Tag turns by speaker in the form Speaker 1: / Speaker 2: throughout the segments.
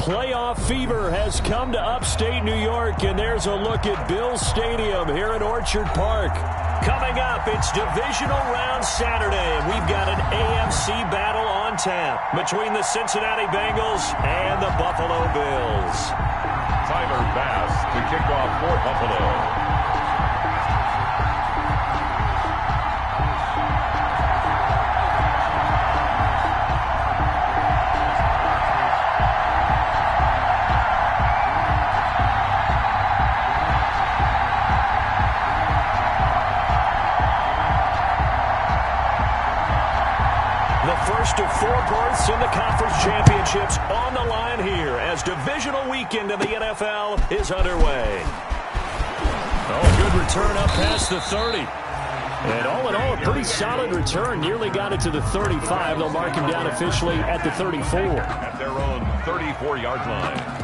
Speaker 1: Playoff fever has come to upstate New York, and there's a look at Bills Stadium here in Orchard Park. Coming up, it's divisional round Saturday, and we've got an AFC battle on tap between the Cincinnati Bengals and the Buffalo Bills.
Speaker 2: Tyler Bass to kick off for Buffalo.
Speaker 1: First of 4 berths in the conference championships on the line here as divisional weekend in the NFL is underway. Oh, good return up past the 30. And all in all, a pretty solid return. Nearly got it to the 35. They'll mark him down officially at the 34.
Speaker 2: At their own 34-yard line.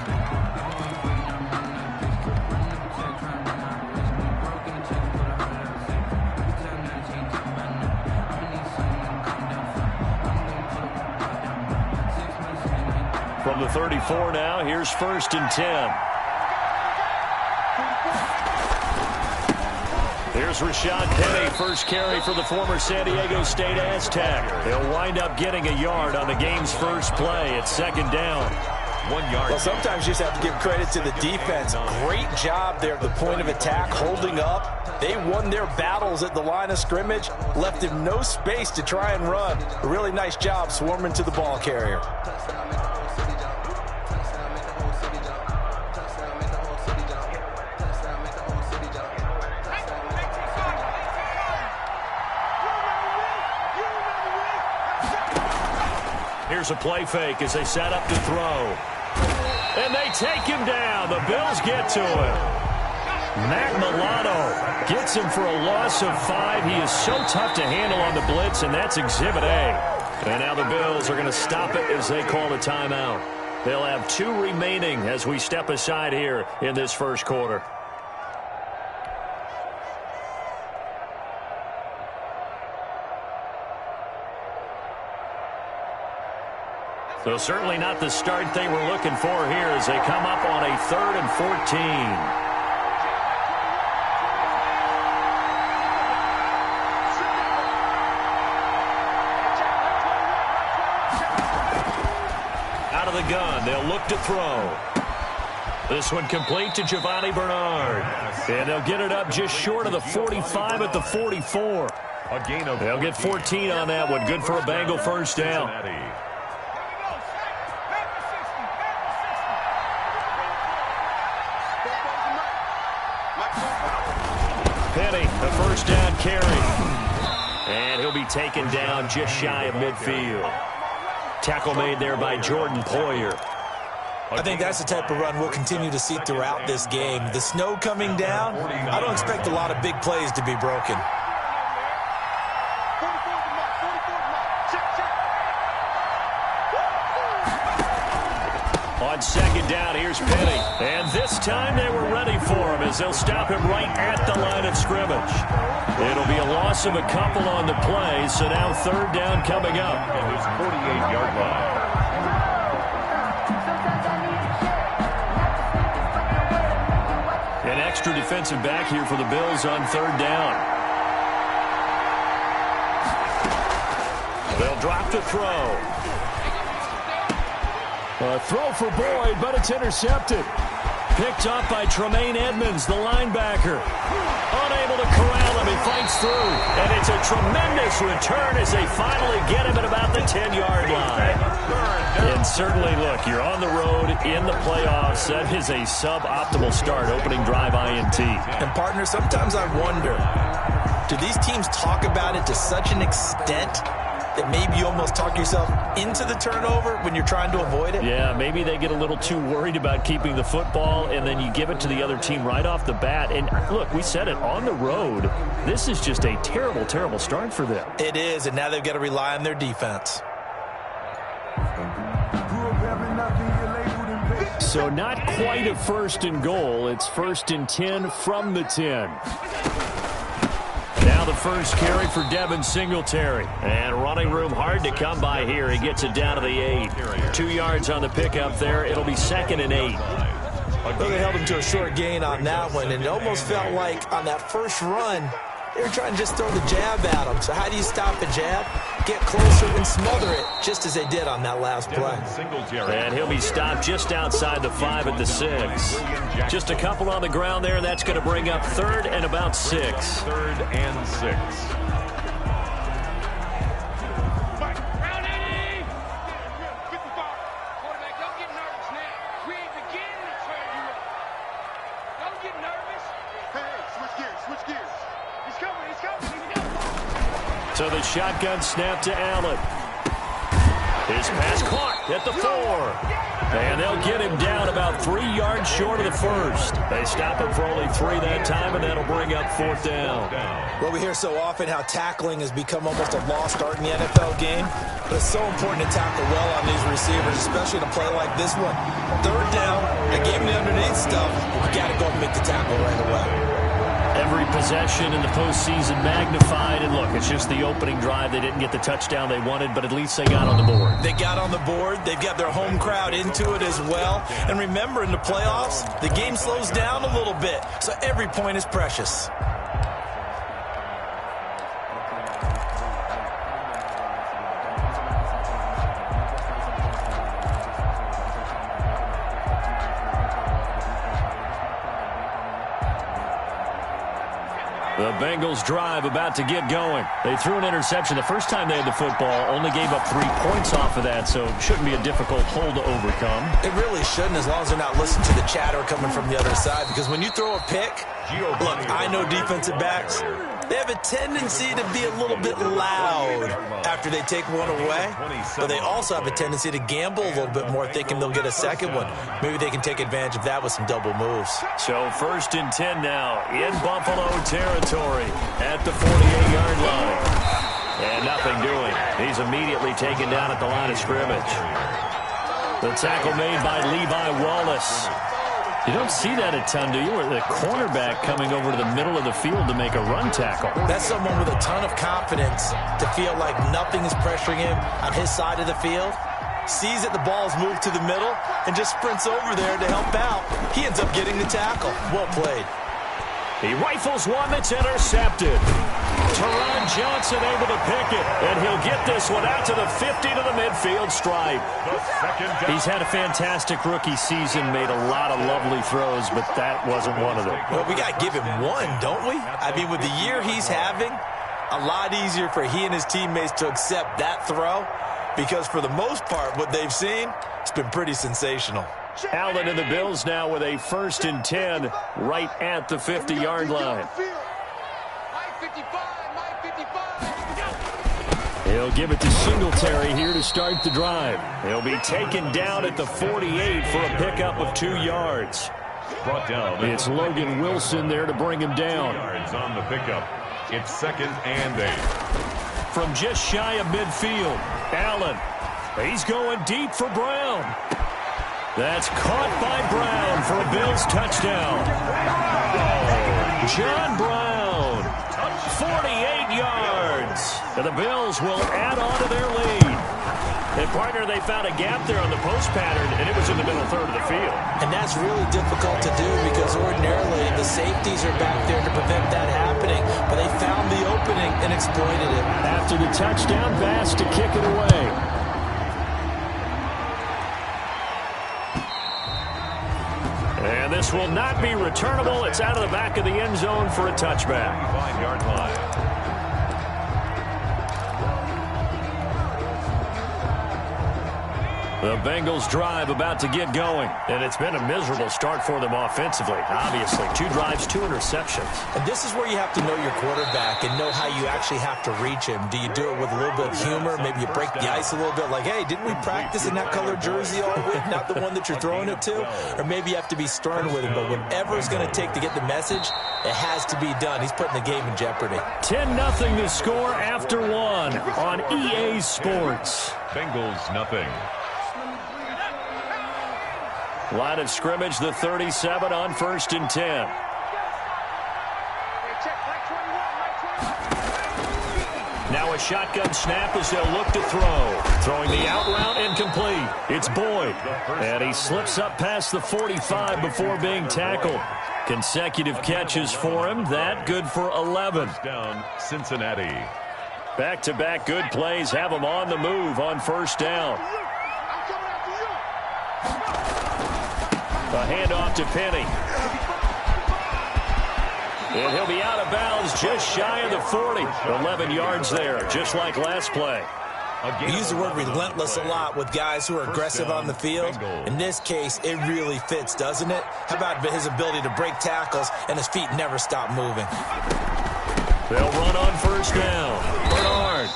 Speaker 1: From the 34 now, here's 1st and 10. Here's Rashad Penny, first carry for the former San Diego State Aztec. He'll wind up getting a yard on the game's first play. It's 2nd down.
Speaker 2: 1 yard.
Speaker 3: Well, sometimes you just have to give credit to the defense. Great job there at the point of attack, holding up. They won their battles at the line of scrimmage, left him no space to try and run. A really nice job swarming to the ball carrier.
Speaker 1: Here's a play fake as they set up to throw. And they take him down. The Bills get to him. Matt Milano gets him for a loss of 5. He is so tough to handle on the blitz, and that's Exhibit A. And now the Bills are going to stop it as they call a timeout. They'll have 2 remaining as we step aside here in this first quarter. So certainly not the start they were looking for here as they come up on a 3rd and 14. Out of the gun, they'll look to throw. This one complete to Giovanni Bernard. And they'll get it up just short of the 45 at the 44. They'll get 14 on that one. Good for a Bengal first down. Penny, the first down carry. And he'll be taken down just shy of midfield. Tackle made there by Jordan Poyer.
Speaker 3: I think that's the type of run we'll continue to see throughout this game. The snow coming down, I don't expect a lot of big plays to be broken.
Speaker 1: On 2nd down, here's Penny. And this time they were ready for him as they'll stop him right at the line of scrimmage. It'll be a loss of a couple on the play, so now 3rd down coming up.
Speaker 2: At his 48-yard line.
Speaker 1: An extra defensive back here for the Bills on 3rd down. They'll drop to throw. A throw for Boyd, but it's intercepted. Picked up by Tremaine Edmonds, the linebacker. Unable to corral him, he fights through. And it's a tremendous return as they finally get him at about the 10-yard line. And certainly, look, you're on the road in the playoffs. That is a suboptimal start, opening drive INT.
Speaker 3: And, partner, sometimes I wonder, do these teams talk about it to such an extent that maybe you almost talk yourself into the turnover when you're trying to avoid it?
Speaker 1: Yeah, maybe they get a little too worried about keeping the football, and then you give it to the other team right off the bat. And, look, we said it, on the road, this is just a terrible, terrible start for them.
Speaker 3: It is, and now they've got to rely on their defense.
Speaker 1: So not quite a 1st and goal. It's 1st and 10 from the 10. Now now the first carry for Devin Singletary. And running room hard to come by here. He gets it down to the 8. 2 yards on the pickup there. It'll be 2nd and 8.
Speaker 3: Well, they held him to a short gain on that one, and it almost felt like on that first run, they were trying to just throw the jab at him. So how do you stop a jab? Get closer and smother it, just as they did on that last play.
Speaker 1: And he'll be stopped just outside the 5 at the 6. Just a couple on the ground there. That's going to bring up 3rd and about 6.
Speaker 2: 3rd and 6.
Speaker 1: So the shotgun snap to Allen. His pass caught at the 4. And they'll get him down about 3 yards short of the first. They stop him for only 3 that time, and that'll bring up 4th down.
Speaker 3: Well, we hear so often how tackling has become almost a lost art in the NFL game. But it's so important to tackle well on these receivers, especially in a play like this one. 3rd down, they gave him the underneath stuff. You got to go and make the tackle right away.
Speaker 1: Every possession in the postseason magnified. And look, it's just the opening drive. They didn't get the touchdown they wanted, but at least they got on the board.
Speaker 3: They got on the board. They've got their home crowd into it as well. And remember, in the playoffs, the game slows down a little bit. So every point is precious.
Speaker 1: The Bengals drive about to get going. They threw an interception the first time they had the football, only gave up 3 points off of that, so it shouldn't be a difficult hole to overcome.
Speaker 3: It really shouldn't, as long as they're not listening to the chatter coming from the other side, because when you throw a pick, look, I know defensive backs, they have a tendency to be a little bit loud after they take one away, but they also have a tendency to gamble a little bit more, thinking they'll get a second one. Maybe they can take advantage of that with some double moves.
Speaker 1: So 1st and 10 now in Buffalo territory at the 48-yard line. And nothing doing. He's immediately taken down at the line of scrimmage. The tackle made by Levi Wallace. You don't see that a ton, do you? Or the cornerback coming over to the middle of the field to make a run tackle.
Speaker 3: That's someone with a ton of confidence to feel like nothing is pressuring him on his side of the field. Sees that the ball's moved to the middle and just sprints over there to help out. He ends up getting the tackle. Well played.
Speaker 1: He rifles one that's intercepted. Teron Johnson able to pick it, and he'll get this one out to the 50 to the midfield stripe. He's had a fantastic rookie season, made a lot of lovely throws, but that wasn't one of them.
Speaker 3: Well, we got to give him one, don't we? I mean, with the year he's having, a lot easier for he and his teammates to accept that throw, because for the most part, what they've seen, it's been pretty sensational.
Speaker 1: Allen and the Bills now with a 1st and 10 right at the 50-yard line. He'll give it to Singletary here to start the drive. He'll be taken down at the 48 for a pickup of 2 yards.
Speaker 2: Brought down.
Speaker 1: It's Logan Wilson there to bring him down.
Speaker 2: Yards on the pickup. It's 2nd and 8.
Speaker 1: From just shy of midfield, Allen. He's going deep for Brown. That's caught by Brown for a Bills touchdown. John Brown, 48 yards. And the Bills will add on to their lead. And, partner, they found a gap there on the post pattern, and it was in the middle third of the field.
Speaker 3: And that's really difficult to do because ordinarily the safeties are back there to prevent that happening. But they found the opening and exploited it.
Speaker 1: After the touchdown, Bass to kick it away. And this will not be returnable. It's out of the back of the end zone for a touchback.
Speaker 2: 5-yard line.
Speaker 1: The Bengals drive about to get going. And it's been a miserable start for them offensively. Obviously, 2 drives, 2 interceptions.
Speaker 3: And this is where you have to know your quarterback and know how you actually have to reach him. Do you do it with a little bit of humor? Maybe you break the ice a little bit like, hey, didn't we practice in that color jersey all week? Not the one that you're throwing it to? Or maybe you have to be stern with him. But whatever it's going to take to get the message, it has to be done. He's putting the game in jeopardy.
Speaker 1: 10-0 the score after 1 on EA Sports.
Speaker 2: Bengals nothing.
Speaker 1: Line of scrimmage, the 37 on 1st and 10. Now a shotgun snap as they'll look to throw. Throwing the out route incomplete. It's Boyd. And he slips up past the 45 before being tackled. Consecutive catches for him. That good for 11.
Speaker 2: Down Cincinnati.
Speaker 1: Back-to-back good plays have him on the move on first down. A handoff to Penny. And he'll be out of bounds just shy of the 40. 11 yards there, just like last play.
Speaker 3: We use the word relentless a lot with guys who are aggressive on the field. In this case, it really fits, doesn't it? How about his ability to break tackles and his feet never stop moving?
Speaker 1: They'll run on first down. Bernard.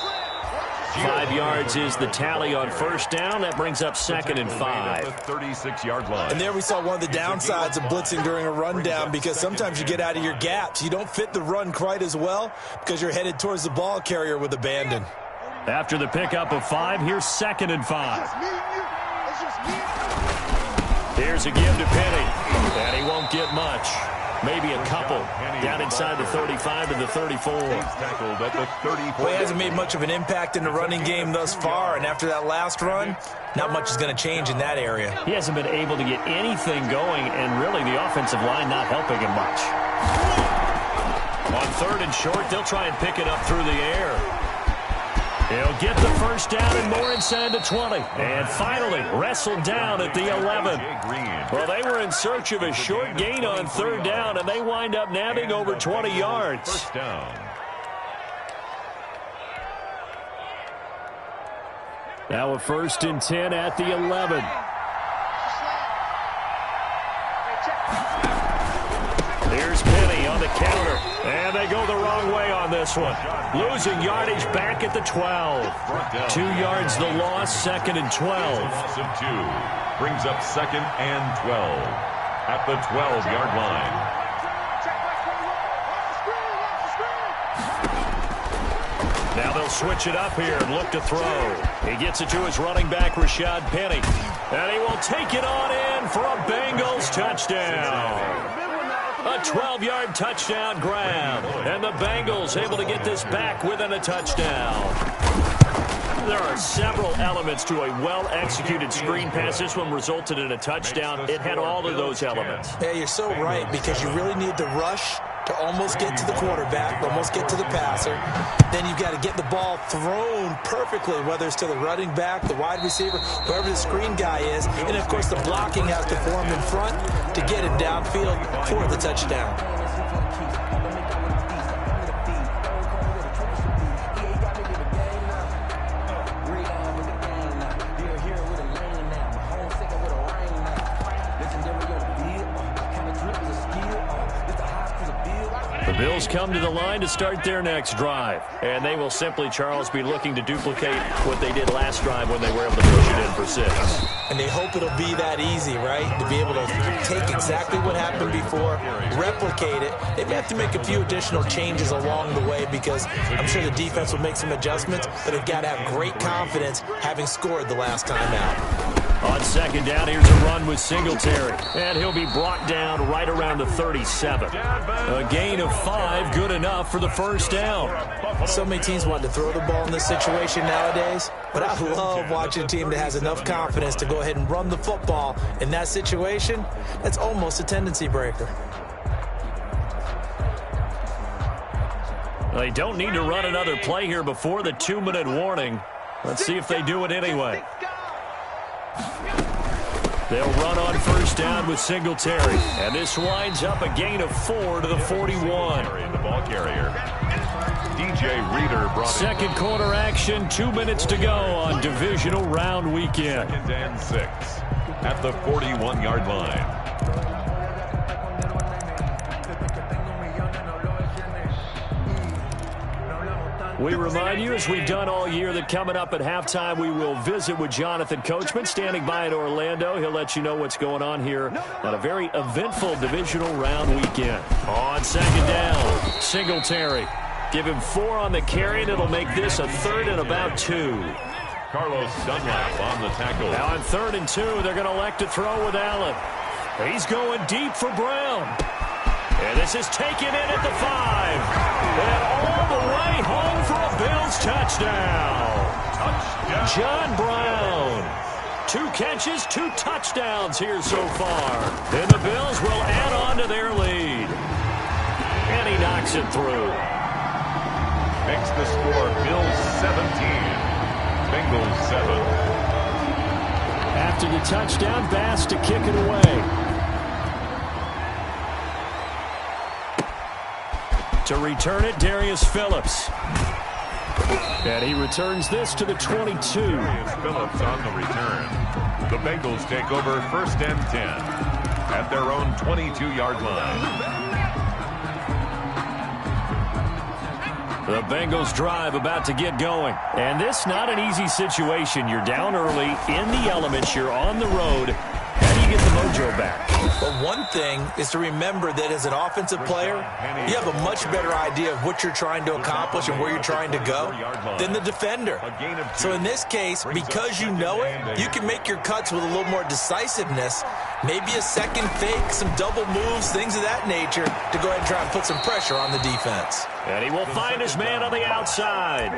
Speaker 1: 5 yards is the tally on first down. That brings up 2nd and 5.
Speaker 2: 36-yard line.
Speaker 3: And there we saw one of the downsides of blitzing during a rundown, because sometimes you get out of your gaps. You don't fit the run quite as well because you're headed towards the ball carrier with abandon.
Speaker 1: After the pickup of 5, here's 2nd and 5. Here's a give to Penny. And he won't get much. Maybe a couple. Down inside the 35 and the 34.
Speaker 2: Tackled at the 34.
Speaker 3: Well, he hasn't made much of an impact in the running game thus far, and after that last run, not much is going to change in that area.
Speaker 1: He hasn't been able to get anything going, and really the offensive line not helping him much. On 3rd and short, they'll try and pick it up through the air. He'll get the first down and more inside the 20. And finally wrestled down at the 11. Well, they were in search of a short gain on 3rd down, and they wind up nabbing over 20 yards.
Speaker 2: First down.
Speaker 1: Now a 1st and 10 at the 11. Here's Penny on the counter. And they go the wrong way on this one. Losing yardage back at the 12. 2 yards the loss, 2nd and 12.
Speaker 2: Loss of 2. Brings up 2nd and 12. At the 12-yard line.
Speaker 1: Now they'll switch it up here and look to throw. He gets it to his running back, Rashad Penny. And he will take it on in for a Bengals touchdown. A 12-yard touchdown grab. And the Bengals able to get this back within a touchdown. There are several elements to a well-executed screen pass. This one resulted in a touchdown. It had all of those elements.
Speaker 3: Yeah, you're so right, because you really need to rush to almost get to the quarterback, almost get to the passer. Then you've got to get the ball thrown perfectly, whether it's to the running back, the wide receiver, whoever the screen guy is. And, of course, the blocking has to form in front to get him downfield for the touchdown.
Speaker 1: Bills come to the line to start their next drive. And they will simply, Charles, be looking to duplicate what they did last drive when they were able to push it in for 6.
Speaker 3: And they hope it'll be that easy, right? To be able to take exactly what happened before, replicate it. They may have to make a few additional changes along the way, because I'm sure the defense will make some adjustments, but they've got to have great confidence having scored the last time out.
Speaker 1: On 2nd down, here's a run with Singletary. And he'll be brought down right around the 37. A gain of 5, good enough for the first down.
Speaker 3: So many teams want to throw the ball in this situation nowadays, but I love watching a team that has enough confidence to go ahead and run the football in that situation. That's almost a tendency breaker.
Speaker 1: They don't need to run another play here before the 2-minute warning. Let's see if they do it anyway. They'll run on first down with Singletary. And this winds up a gain of 4 to the 41.
Speaker 2: The ball carrier. DJ Reader brought
Speaker 1: second quarter action, 2 minutes to go on divisional round weekend.
Speaker 2: 2nd and 6 at the 41-yard line.
Speaker 1: We remind you, as we've done all year, that coming up at halftime, we will visit with Jonathan Coachman, standing by in Orlando. He'll let you know what's going on here on a very eventful divisional round weekend. On 2nd down, Singletary. Give him 4 on the carry, and it'll make this a 3rd and about 2.
Speaker 2: Carlos Dunlap on the tackle.
Speaker 1: Now on 3rd and 2, they're going to elect to throw with Allen. He's going deep for Brown. And this is taken in at the 5. And all the way home for a Bills touchdown.
Speaker 2: Touchdown.
Speaker 1: John Brown. 2 catches, 2 touchdowns here so far. And the Bills will add on to their lead. And he knocks it through.
Speaker 2: Makes the score Bills 17, Bengals 7.
Speaker 1: After the touchdown, Bass to kick it away. To return it, Darius Phillips. And he returns this to the 22.
Speaker 2: Darius Phillips on the return. The Bengals take over 1st and 10 at their own 22-yard line.
Speaker 1: The Bengals drive about to get going. And this not an easy situation. You're down early, in the elements, you're on the road. How do you get the mojo back?
Speaker 3: But one thing is to remember that as an offensive player, you have a much better idea of what you're trying to accomplish and where you're trying to go than the defender. So in this case, because you know it, you can make your cuts with a little more decisiveness, maybe a second fake, some double moves, things of that nature, to go ahead and try and put some pressure on the defense.
Speaker 1: And he will find his man on the outside.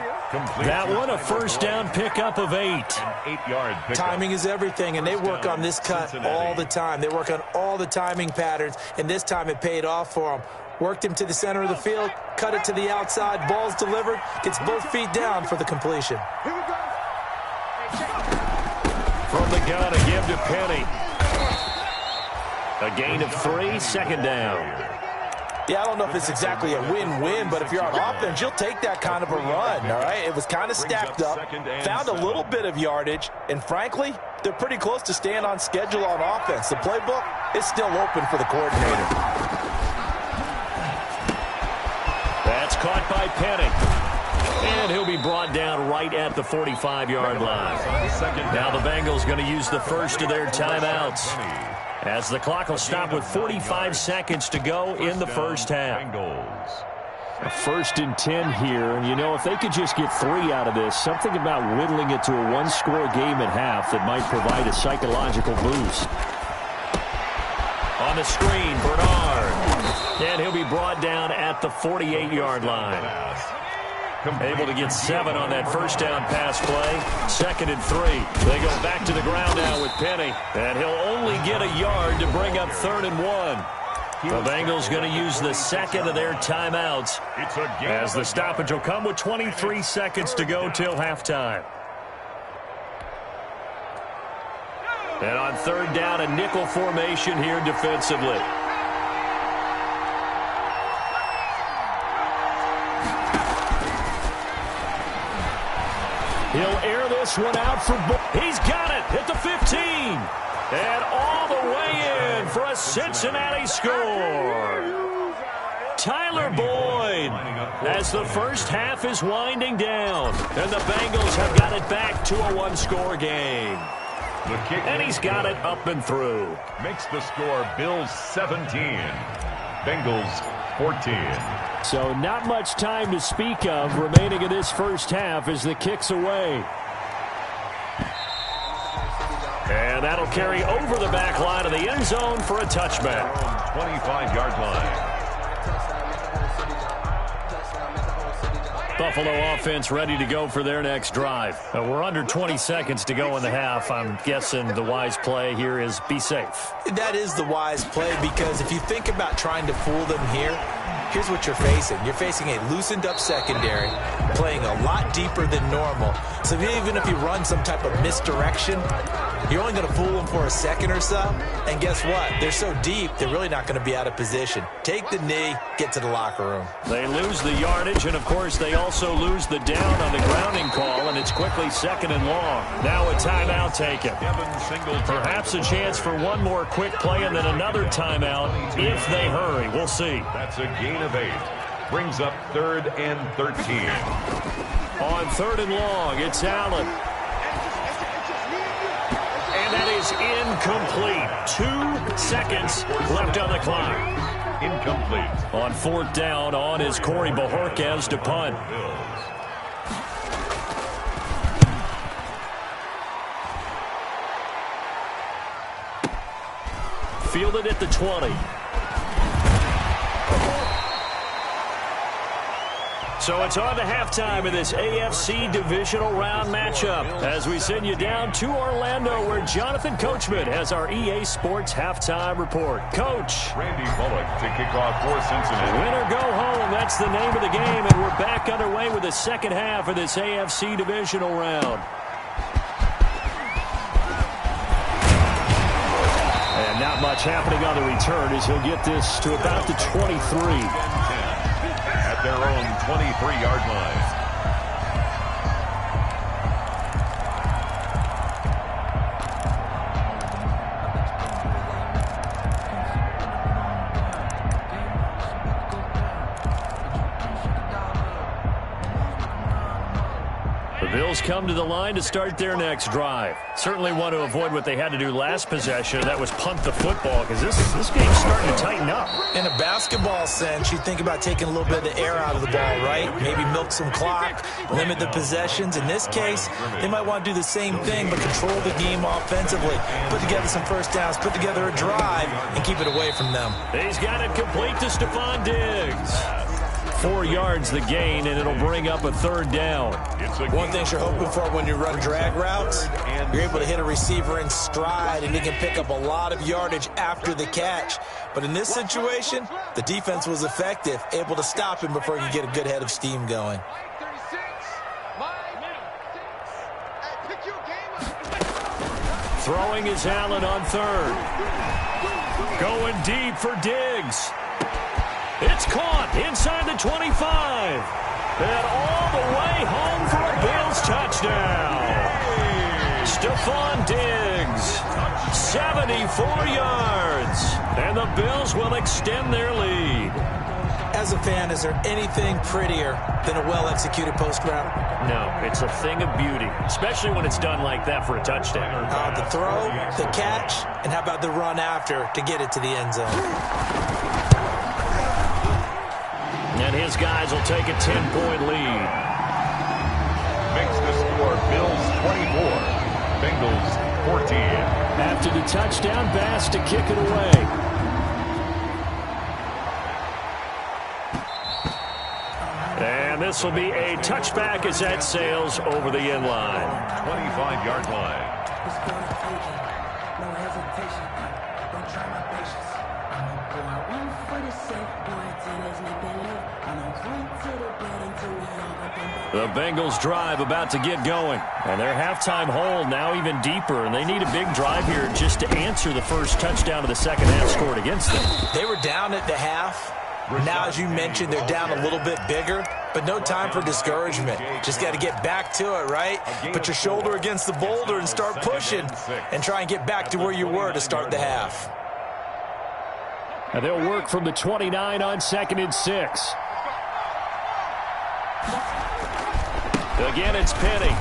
Speaker 1: That one, a first down pickup of 8.
Speaker 2: An 8-yard pickup.
Speaker 3: Timing is everything, and they work on this cut all the time. They work on all the timing patterns, and this time it paid off for them. Worked him to the center of the field, cut it to the outside, ball's delivered, gets both feet down for the completion.
Speaker 1: From the gun, a give to Penny. A gain of 3, 2nd down.
Speaker 3: Yeah, I don't know if it's exactly a win-win, but if you're on offense, you'll take that kind of a run, all right? It was kind of stacked up, found a little bit of yardage, and frankly, they're pretty close to staying on schedule on offense. The playbook is still open for the coordinator.
Speaker 1: That's caught by Penny. And he'll be brought down right at the 45-yard line. Now the Bengals going to use the first of their timeouts, as the clock will stop with 45 seconds to go in the first half. A 1st and 10 here, and you know, if they could just get 3 out of this, something about whittling it to a one-score game at half that might provide a psychological boost. On the screen, Bernard. And he'll be brought down at the 48-yard line. Able to get 7 on that first down pass play. 2nd and 3. They go back to the ground now with Penny. And he'll only get a yard to bring up 3rd and 1. The Bengals going to use the second of their timeouts, as the stoppage will come with 23 seconds to go till halftime. And on 3rd down, a nickel formation here defensively. He'll air this one out for he's got it at the 15. And all the way in for a Cincinnati score. Tyler Boyd, as the first half is winding down. And the Bengals have got it back to a one-score game. And he's got it up and through.
Speaker 2: Makes the score Bills 17, Bengals 14.
Speaker 1: So not much time to speak of remaining in this first half as the kick's away. And that'll carry over the back line of the end zone for a touchback.
Speaker 2: 25-yard line.
Speaker 1: Buffalo offense ready to go for their next drive. We're under 20 seconds to go in the half. I'm guessing the wise play here is be safe.
Speaker 3: That is the wise play, because if you think about trying to fool them here, here's what you're facing. You're facing a loosened up secondary, playing a lot deeper than normal. So even if you run some type of misdirection, you're only going to fool them for a second or so. And guess what? They're so deep, they're really not going to be out of position. Take the knee, get to the locker room.
Speaker 1: They lose the yardage, and of course they also lose the down on the grounding call, and it's quickly 2nd and long. Now a timeout taken. Perhaps a chance for one more quick play and then another timeout if they hurry. We'll see.
Speaker 2: That's a gain of 8. Brings up 3rd and 13.
Speaker 1: On 3rd and long, it's Allen. And that is incomplete. 2 seconds left on the clock.
Speaker 2: Incomplete.
Speaker 1: On 4th down, on is Corey Bojorquez to punt. Fielded at the 20. So it's on to halftime in this AFC divisional round matchup as we send you down to Orlando where Jonathan Coachman has our EA Sports halftime report. Coach.
Speaker 2: Randy Bullock to kick off for Cincinnati.
Speaker 1: Win or go home, that's the name of the game, and we're back underway with the second half of this AFC divisional round. And not much happening on the return as he'll get this to about the 23.
Speaker 2: At their own 23-yard line.
Speaker 1: Bills come to the line to start their next drive. Certainly want to avoid what they had to do last possession. That was punt the football because this game's starting to tighten up.
Speaker 3: In a basketball sense, you think about taking a little bit of the air out of the ball, right? Maybe milk some clock, limit the possessions. In this case, they might want to do the same thing but control the game offensively. Put together some first downs, put together a drive, and keep it away from them.
Speaker 1: He's got it complete to Stephon Diggs. 4 yards the gain, and it'll bring up a third down.
Speaker 3: One thing you're hoping for when you run drag routes, you're able to hit a receiver in stride, and he can pick up a lot of yardage after the catch. But in this situation, the defense was effective, able to stop him before he could get a good head of steam going.
Speaker 1: Throwing is Allen on third. Going deep for Diggs. It's caught inside the 25. And all the way home for a Bills touchdown. Stephon Diggs, 74 yards. And the Bills will extend their lead.
Speaker 3: As a fan, is there anything prettier than a well-executed post route?
Speaker 1: No, it's a thing of beauty, especially when it's done like that for a touchdown.
Speaker 3: The throw, the catch, and how about the run after to get it to the end zone?
Speaker 1: And his guys will take a 10-point lead.
Speaker 2: Makes the score Bills 24, Bengals 14.
Speaker 1: After the touchdown, Bass to kick it away. And this will be a touchback as that sails over the end line.
Speaker 2: 25-yard line. The Bengals drive about to get going. And their halftime hole now even deeper. And they need a big drive here just to answer the first touchdown of the second half scored against them.
Speaker 3: They were down at the half. Now, as you mentioned, they're down a little bit bigger. But no time for discouragement. Just got to get back to it, right? Put your shoulder against the boulder and start pushing. And try and get back to where you were to start the half.
Speaker 1: And they'll work from the 29 on 2nd and 6. Again, it's Penny.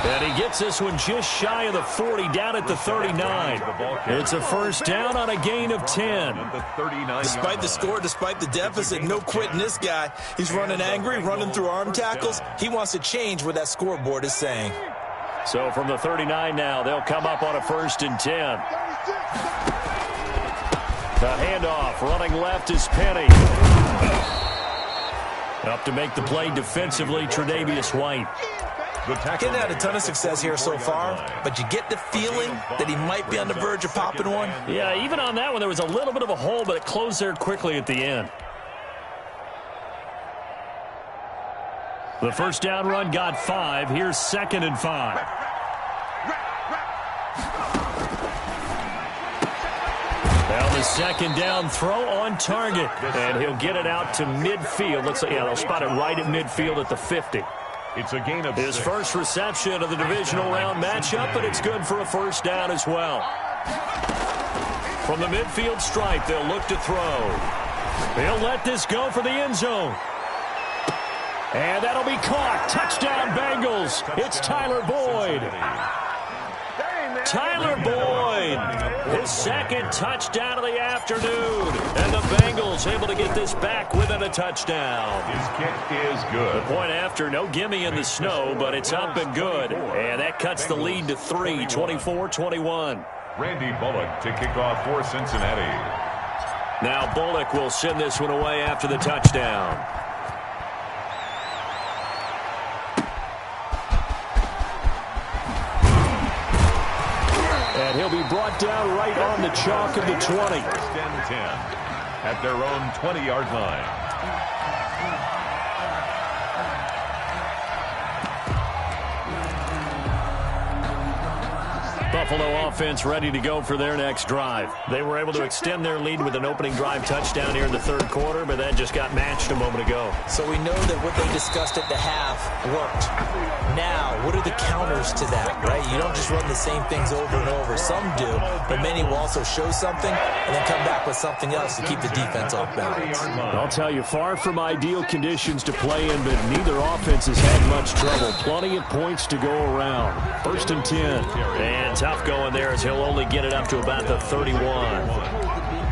Speaker 1: And he gets this one just shy of the 40, down at the 39. It's a first down on a gain of 10.
Speaker 3: Despite the score, despite the deficit, no quitting this guy. He's running angry, running through arm tackles. He wants to change what that scoreboard is saying.
Speaker 1: So from the 39 now, they'll come up on a 1st and 10. The handoff, running left is Penny. Up to make the play defensively, Tre'Davious White.
Speaker 3: Getting had a ton of success here so far, but you get the feeling that he might be on the verge of popping one.
Speaker 1: Yeah, even on that one, there was a little bit of a hole, but it closed there quickly at the end. The first down run got 5. Here's 2nd and 5. Now the second down throw on target, and he'll get it out to midfield. Looks like, yeah, they'll spot it right at midfield at the 50.
Speaker 2: It's a gain of
Speaker 1: his
Speaker 2: 6.
Speaker 1: First reception of the divisional round matchup, but it's good for a first down as well. From the midfield stripe, they'll look to throw. They'll let this go for the end zone. And that'll be caught. Touchdown, Bengals. It's Tyler Boyd. Tyler Boyd, his second touchdown of the afternoon. And the Bengals able to get this back within a touchdown.
Speaker 2: His kick is good.
Speaker 1: The point after, no gimme in the snow, but it's up and good. And that cuts the lead to 3, 24-21.
Speaker 2: Randy Bullock to kick off for Cincinnati. Now Bullock will send this one away after the touchdown.
Speaker 1: And he'll be brought down right on the chalk of the 20.
Speaker 4: First and 10 at their own 20-yard line.
Speaker 2: Buffalo offense ready to go for their next drive. They were able to extend their lead with an opening drive touchdown here in the third quarter, but that just got matched a moment ago.
Speaker 3: So we know that what they discussed at the half worked. Now, what are the counters to that, right? You don't just run the same things over and over. Some do, but many will also show something and then come back with something else to keep the defense off balance.
Speaker 1: I'll tell you, far from ideal conditions to play in, but neither offense has had much trouble. Plenty of points to go around. First and 10.
Speaker 2: And tough going there as he'll only get it up to about the 31.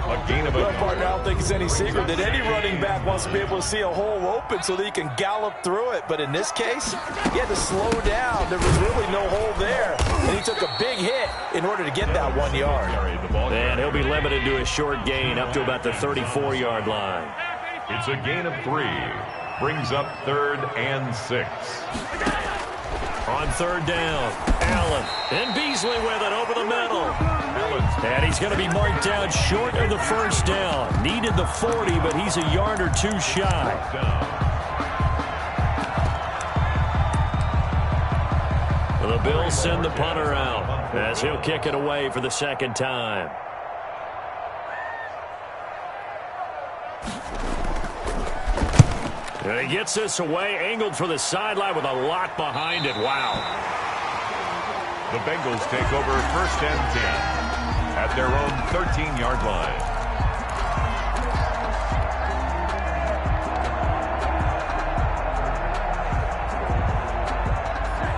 Speaker 3: Well, partner, I don't think it's any secret that any running back wants to be able to see a hole open so that he can gallop through it. But in this case, he had to slow down. There was really no hole there. And he took a big hit in order to get that 1 yard.
Speaker 2: And he'll be limited to a short gain up to about the 34-yard line.
Speaker 4: It's a gain of 3. Brings up 3rd and 6.
Speaker 2: On third down, Allen. And Beasley with it over the middle. And he's going to be marked down short of the first down. Needed the 40, but he's a yard or two shy. The Bills send the punter out as he'll kick it away for the second time. And he gets this away, angled for the sideline with a lot behind it. Wow.
Speaker 4: The Bengals take over first and 10 at their own 13-yard line.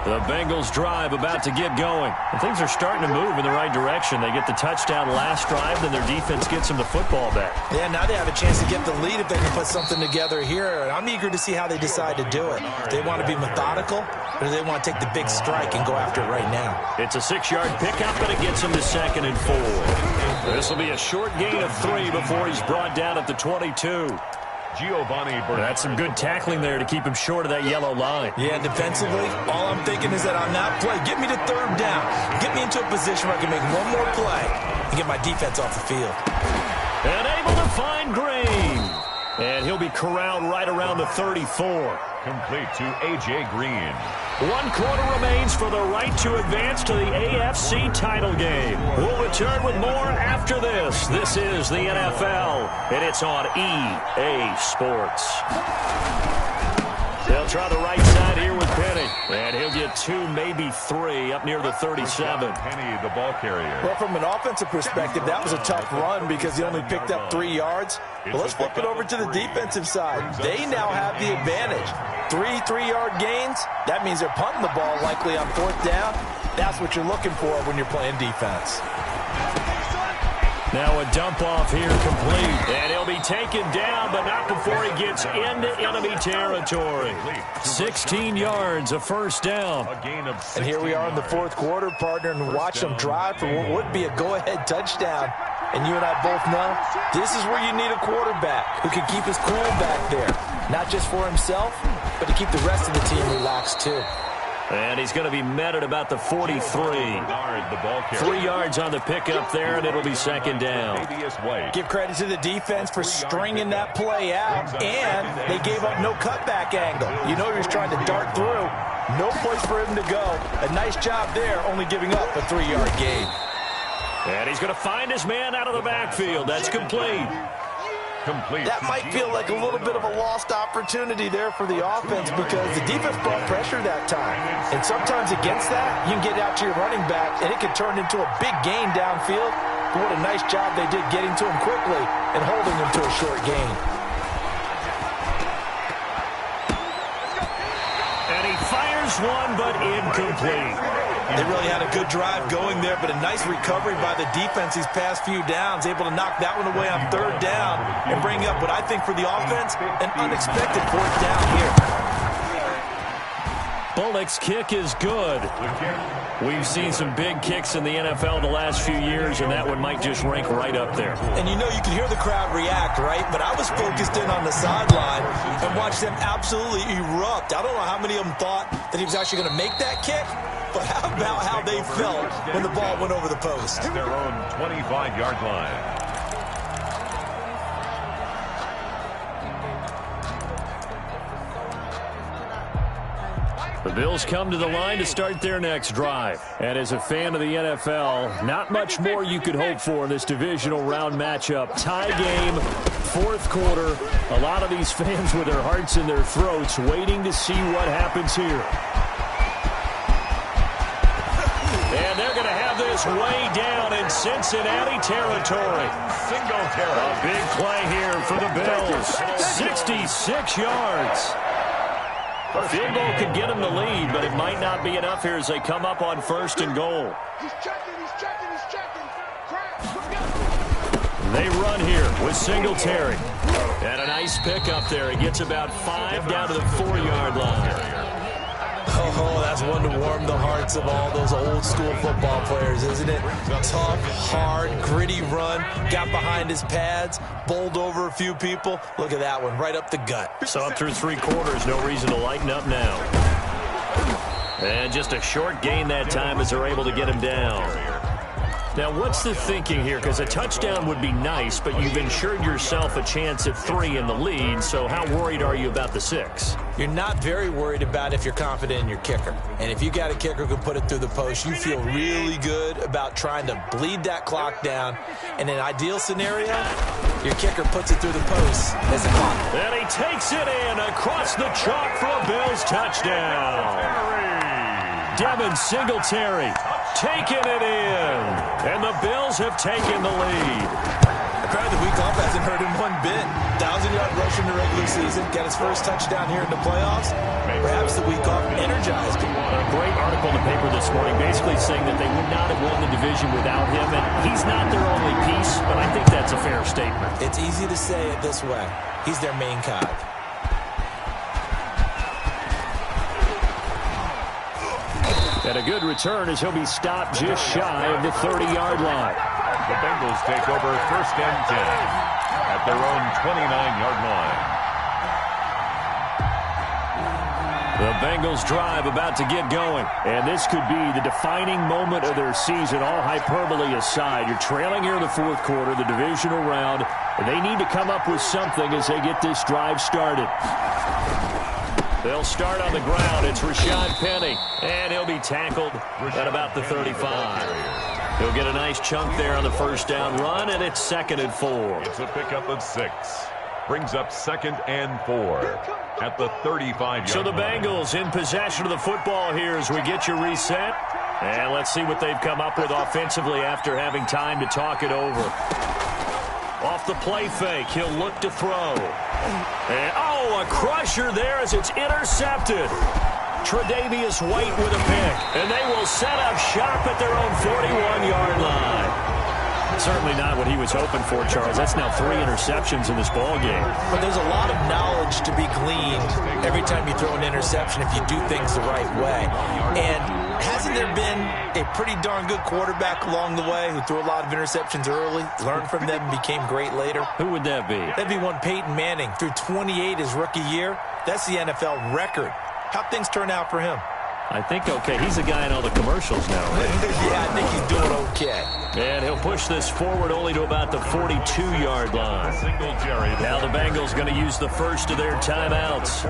Speaker 2: The Bengals drive about to get going. And things are starting to move in the right direction. They get the touchdown last drive, then their defense gets them the football back.
Speaker 3: Yeah, now they have a chance to get the lead if they can put something together here. And I'm eager to see how they decide to do it. Do they want to be methodical, or do they want to take the big strike and go after it right now?
Speaker 2: It's a 6-yard pickup, and it gets him to 2nd and 4. This will be a short gain of 3 before he's brought down at the 22. That's some good tackling there to keep him short of that yellow line.
Speaker 3: Yeah, defensively, all I'm thinking is that on that play, get me to third down. Get me into a position where I can make one more play and get my defense off the field.
Speaker 2: And able to find Green. And he'll be corralled right around the 34.
Speaker 4: Complete to A.J. Green.
Speaker 2: 1 quarter remains for the right to advance to the AFC title game. We'll return with more after this. This is the NFL, and it's on EA Sports. They'll try the right side here with Penny. And he'll get 2, maybe 3 up near the 37.
Speaker 4: Penny, the ball carrier.
Speaker 3: Well, from an offensive perspective, that was a tough run because he only picked up 3 yards. But let's flip it over to the defensive side. They now have the advantage. 3 3-yard gains. That means they're punting the ball likely on 4th down. That's what you're looking for when you're playing defense.
Speaker 2: Now a dump off here complete. And he'll be taken down, but not before he gets into enemy territory. 16 yards, a first down.
Speaker 3: And here we are in the 4th quarter, partner, and watch them drive for what would be a go-ahead touchdown. And you and I both know this is where you need a quarterback who can keep his cool back there. Not just for himself, but to keep the rest of the team relaxed too.
Speaker 2: And he's going to be met at about the 43. 3 yards on the pickup there, and it'll be 2nd down.
Speaker 3: Give credit to the defense for stringing that play out, and they gave up no cutback angle. You know he was trying to dart through. No place for him to go. A nice job there, only giving up a 3-yard gain.
Speaker 2: And he's going to find his man out of the backfield. That's complete.
Speaker 3: That might feel like a little bit of a lost opportunity there for the offense because the defense brought pressure that time. And sometimes against that, you can get out to your running back, and it can turn into a big gain downfield. But what a nice job they did getting to him quickly and holding him to a short gain.
Speaker 2: And he fires one, but incomplete.
Speaker 3: They really had a good drive going there, but a nice recovery by the defense these past few downs, able to knock that one away on 3rd down and bring up what I think for the offense, an unexpected 4th down here.
Speaker 1: Bullock's kick is good. We've seen some big kicks in the NFL the last few years, and that one might just rank right up there.
Speaker 3: And you know, you can hear the crowd react, right? But I was focused in on the sideline and watched them absolutely erupt. I don't know how many of them thought that he was actually going to make that kick, but how about how they felt when the ball went over the post?
Speaker 4: At their own 25-yard line.
Speaker 1: The Bills come to the line to start their next drive. And as a fan of the NFL, not much more you could hope for in this divisional round matchup. Tie game, fourth quarter. A lot of these fans with their hearts in their throats waiting to see what happens here. And they're going to have this way down in Cincinnati territory.
Speaker 4: Singletary.
Speaker 1: A big play here for the Bills. 66 yards. A field goal could get them the lead, but it might not be enough here as they come up on 1st and goal.
Speaker 5: He's checking.
Speaker 1: They run here with Singletary. And a nice pickup there. He gets about 5 down to the 4-yard line.
Speaker 3: Oh, that's one to warm the hearts of all those old school football players, isn't it? Tough, hard, gritty run. Got behind his pads, bowled over a few people. Look at that one, right up the gut.
Speaker 1: So up through 3 quarters, no reason to lighten up now. And just a short gain that time as they're able to get him down. Now, what's the thinking here? Because a touchdown would be nice, but you've ensured yourself a chance at 3 in the lead, so how worried are you about the 6?
Speaker 3: You're not very worried about if you're confident in your kicker. And if you got a kicker who can put it through the post, you feel really good about trying to bleed that clock down. In an ideal scenario, your kicker puts it through the post as a clock.
Speaker 1: And he takes it in across the chalk for a Bills touchdown. Devin Singletary taking it in. And the Bills have taken the lead.
Speaker 3: The crowd the week off hasn't hurt him one bit. 1,000-yard rush in the regular season. Got his first touchdown here in the playoffs. Perhaps the week off energized him.
Speaker 1: A great article in the paper this morning basically saying that they would not have won the division without him. And he's not their only piece, but I think that's a fair statement.
Speaker 3: It's easy to say it this way. He's their main cog.
Speaker 1: And a good return as he'll be stopped just shy of the 30-yard line.
Speaker 4: The Bengals take over 1st and 10 at their own 29-yard line.
Speaker 1: The Bengals drive about to get going. And this could be the defining moment of their season, all hyperbole aside. You're trailing here in the 4th quarter, the divisional round. And they need to come up with something as they get this drive started. They'll start on the ground. It's Rashad Penny. And he'll be tackled at about the 35. He'll get a nice chunk there on the 1st down run, and it's 2nd and 4.
Speaker 4: It's a pickup of 6. Brings up 2nd and 4 at the 35-yard line.
Speaker 1: So the Bengals in possession of the football here as we get you reset. And let's see what they've come up with offensively after having time to talk it over. Off the play fake, he'll look to throw. And, a crusher there as it's intercepted. Tre'Davious White with a pick. And they will set up shop at their own 41-yard line. Certainly not what he was hoping for, Charles. That's now 3 interceptions in this ball game.
Speaker 3: But there's a lot of knowledge to be gleaned every time you throw an interception if you do things the right way. And hasn't there been a pretty darn good quarterback along the way who threw a lot of interceptions early, learned from them, and became great later?
Speaker 1: Who would that be?
Speaker 3: That'd be one Peyton Manning. Threw 28 his rookie year. That's the NFL record. How'd things turn out for him?
Speaker 1: I think okay. He's the guy in all the commercials now, right?
Speaker 3: Yeah, I think he's doing okay.
Speaker 1: And he'll push this forward only to about the 42-yard line. Now the Bengals going to use the first of their timeouts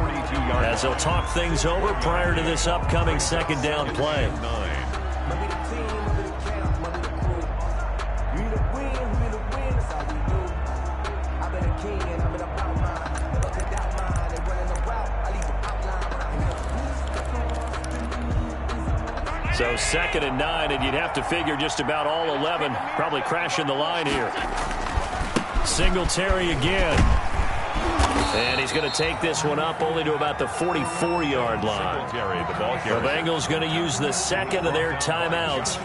Speaker 1: as they'll talk things over prior to this upcoming 2nd down play. So 2nd and 9, and you'd have to figure just about all 11 probably crashing the line here. Singletary again. And he's going to take this one up only to about the 44-yard line. The Bengals going to use the 2nd of their timeouts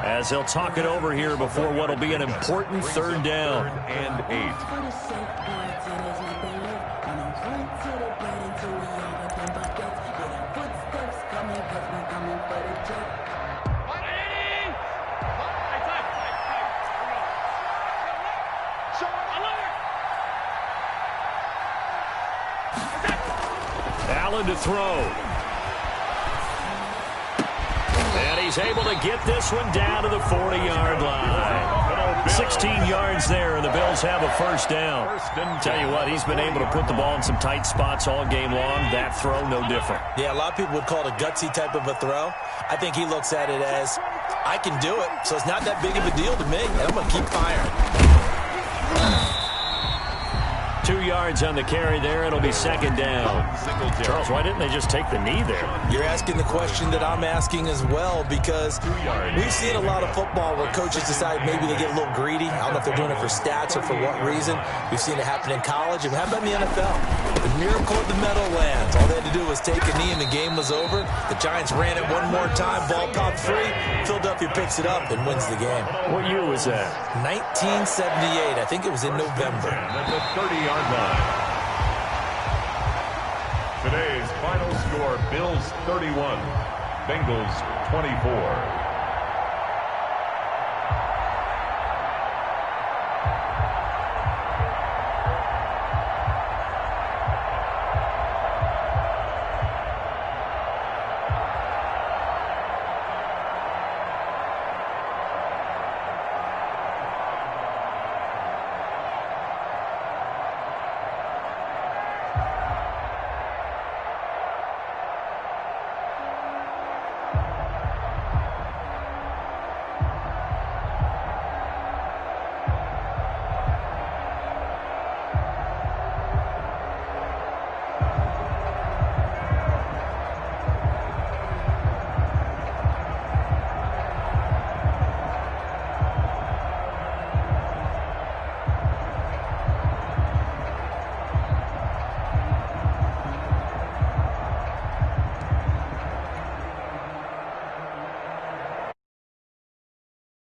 Speaker 1: as they'll talk it over here before what will be an important 3rd down.
Speaker 4: 3rd and 8.
Speaker 1: Allen to throw. And he's able to get this one down to the 40-yard line. 16 yards there, and the Bills have a first down. Tell you what, he's been able to put the ball in some tight spots all game long. That throw, no different.
Speaker 3: Yeah, a lot of people would call it a gutsy type of a throw. I think he looks at it as, I can do it, so it's not that big of a deal to me, and I'm going to keep firing.
Speaker 1: 2 yards on the carry there. It'll be second down. Charles, why didn't they just take the knee there?
Speaker 3: You're asking the question that I'm asking as well, because we've seen a lot of football where coaches decide maybe they get a little greedy. I don't know if they're doing it for stats or for what reason. We've seen it happen in college. And how about in the NFL? The miracle of the Meadowlands. All they had to do was take a knee and the game was over. The Giants ran it one more time. Ball popped free. Philadelphia picks it up and wins the game.
Speaker 1: What year was that?
Speaker 3: 1978. I think it was in November.
Speaker 4: At the 30-yard line. Today's final score, Bills 31, Bengals 24.